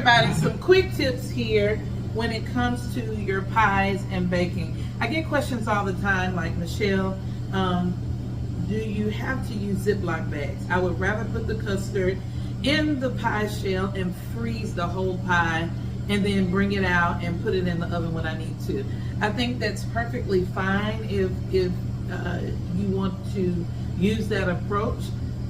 everybody, some quick tips here when it comes to your pies and baking. I get questions all the time like, Michelle, do you have to use Ziploc bags? I would rather put the custard in the pie shell and freeze the whole pie and then bring it out and put it in the oven when I need to. I think that's perfectly fine if you want to use that approach.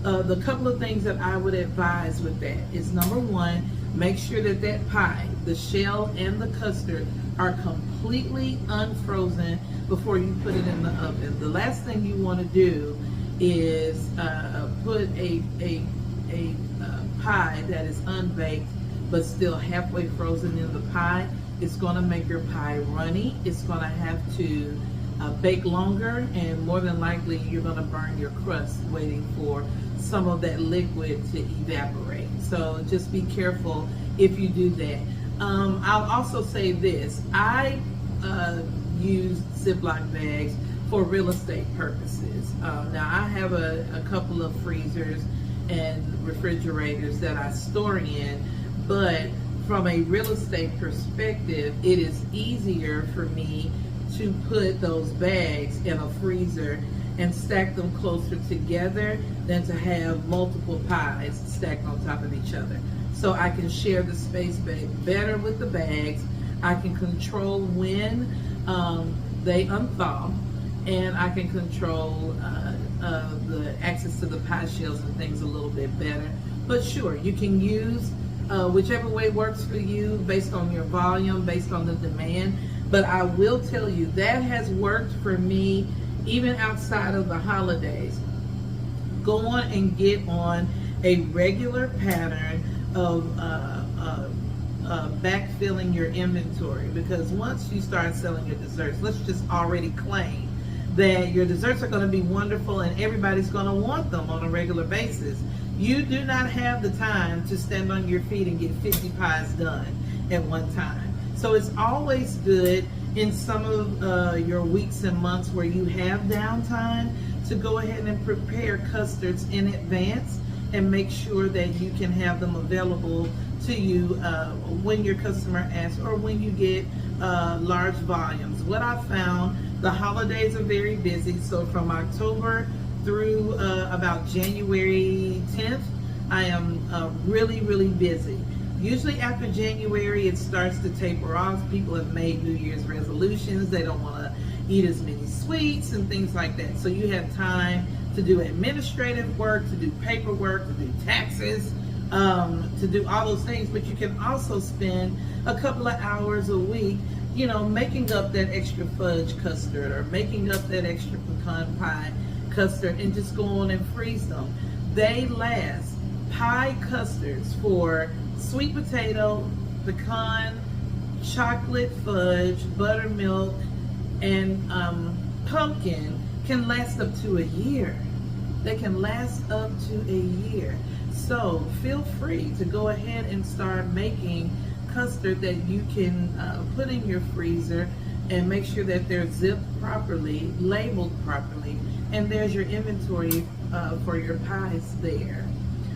The couple of things that I would advise with that is, number one, make sure that that pie, the shell and the custard, are completely unfrozen before you put it in the oven. The last thing you want to do is put a pie that is unbaked but still halfway frozen in the pie. It's going to make your pie runny. It's going to have to bake longer, and more than likely you're going to burn your crust waiting for some of that liquid to evaporate. So just be careful if you do that. I'll also say this: I use Ziploc bags for real estate purposes. Now I have a couple of freezers and refrigerators that I store in, but from a real estate perspective, it is easier for me to put those bags in a freezer and stack them closer together than to have multiple pies stacked on top of each other. So I can share the space better with the bags. I can control when they unthaw, and I can control the access to the pie shells and things a little bit better. But sure, you can use whichever way works for you based on your volume, based on the demand. But I will tell you, that has worked for me even outside of the holidays. Go on and get on a regular pattern of backfilling your inventory, because once you start selling your desserts, let's just already claim that your desserts are going to be wonderful and everybody's going to want them on a regular basis. You do not have the time to stand on your feet and get 50 pies done at one time. So it's always good in some of your weeks and months where you have downtime to go ahead and prepare custards in advance and make sure that you can have them available to you when your customer asks or when you get large volumes. What I found, the holidays are very busy, so from October through about January 10th, I am really, really busy. Usually after January, it starts to taper off. People have made New Year's resolutions. They don't want to eat as many sweets and things like that. So you have time to do administrative work, to do paperwork, to do taxes, to do all those things. But you can also spend a couple of hours a week, you know, making up that extra fudge custard or making up that extra pecan pie custard, and just go on and freeze them. They last. Pie custards for sweet potato, pecan, chocolate fudge, buttermilk, and pumpkin can last up to a year. They can last up to a year. So feel free to go ahead and start making custard that you can put in your freezer and make sure that they're zipped properly, labeled properly, and there's your inventory for your pies there.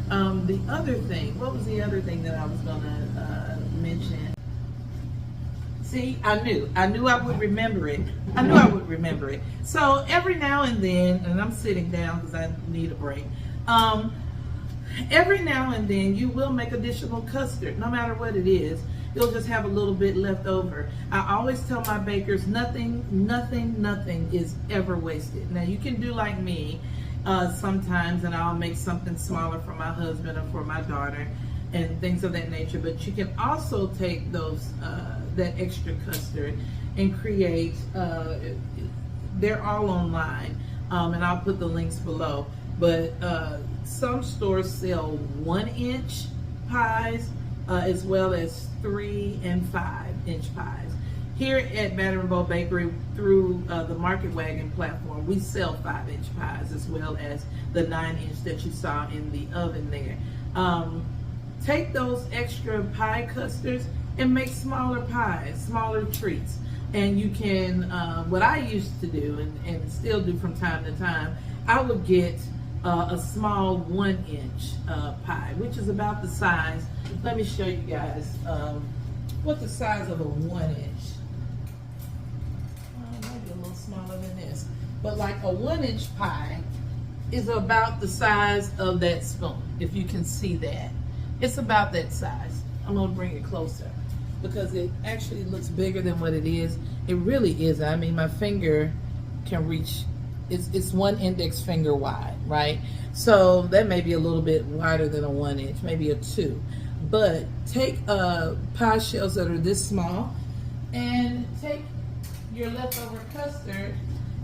The other thing, what was the other thing that I was going to mention? See, I knew I would remember it. I knew I would remember it. So every now and then, and I'm sitting down because I need a break. Every now and then you will make additional custard, no matter what it is. You'll just have a little bit left over. I always tell my bakers, nothing is ever wasted. Now you can do like me sometimes, and I'll make something smaller for my husband or for my daughter and things of that nature. But you can also take those that extra custard and create, they're all online, and I'll put the links below. But some stores sell 1-inch pies as well as 3 and 5-inch pies. Here at Batter and Bowl Bakery, through the Market Wagon platform, we sell 5-inch pies as well as the 9-inch that you saw in the oven there. Take those extra pie custards and make smaller pies, smaller treats. And you can, what I used to do and still do from time to time, I would get a small 1-inch pie, which is about the size. Let me show you guys what the size of a 1-inch. Maybe a little smaller than this, but like a 1-inch pie is about the size of that spoon. If you can see that, it's about that size. I'm gonna bring it closer because it actually looks bigger than what it is. It really is. I mean, my finger can reach, it's 1 index finger wide, right? So that may be a little bit wider than a 1-inch, maybe a 2. But take pie shells that are this small and take your leftover custard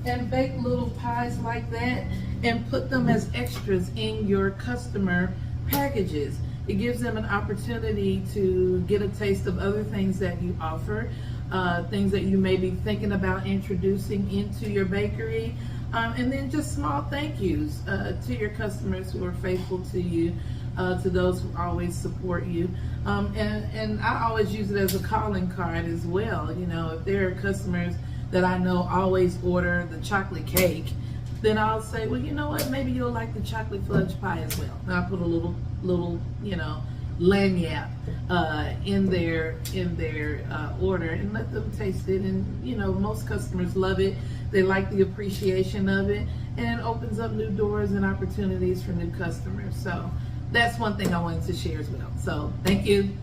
and bake little pies like that and put them as extras in your customer packages. It gives them an opportunity to get a taste of other things that you offer, things that you may be thinking about introducing into your bakery, and then just small thank yous to your customers who are faithful to you, to those who always support you. And I always use it as a calling card as well. You know, if there are customers that I know always order the chocolate cake, then I'll say, well, you know what, maybe you'll like the chocolate fudge pie as well. And I'll put a little, you know, lanyard in their order and let them taste it. And you know, most customers love it. They like the appreciation of it, and it opens up new doors and opportunities for new customers. So that's one thing I wanted to share as well. So thank you.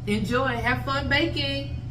Enjoy. Have fun baking.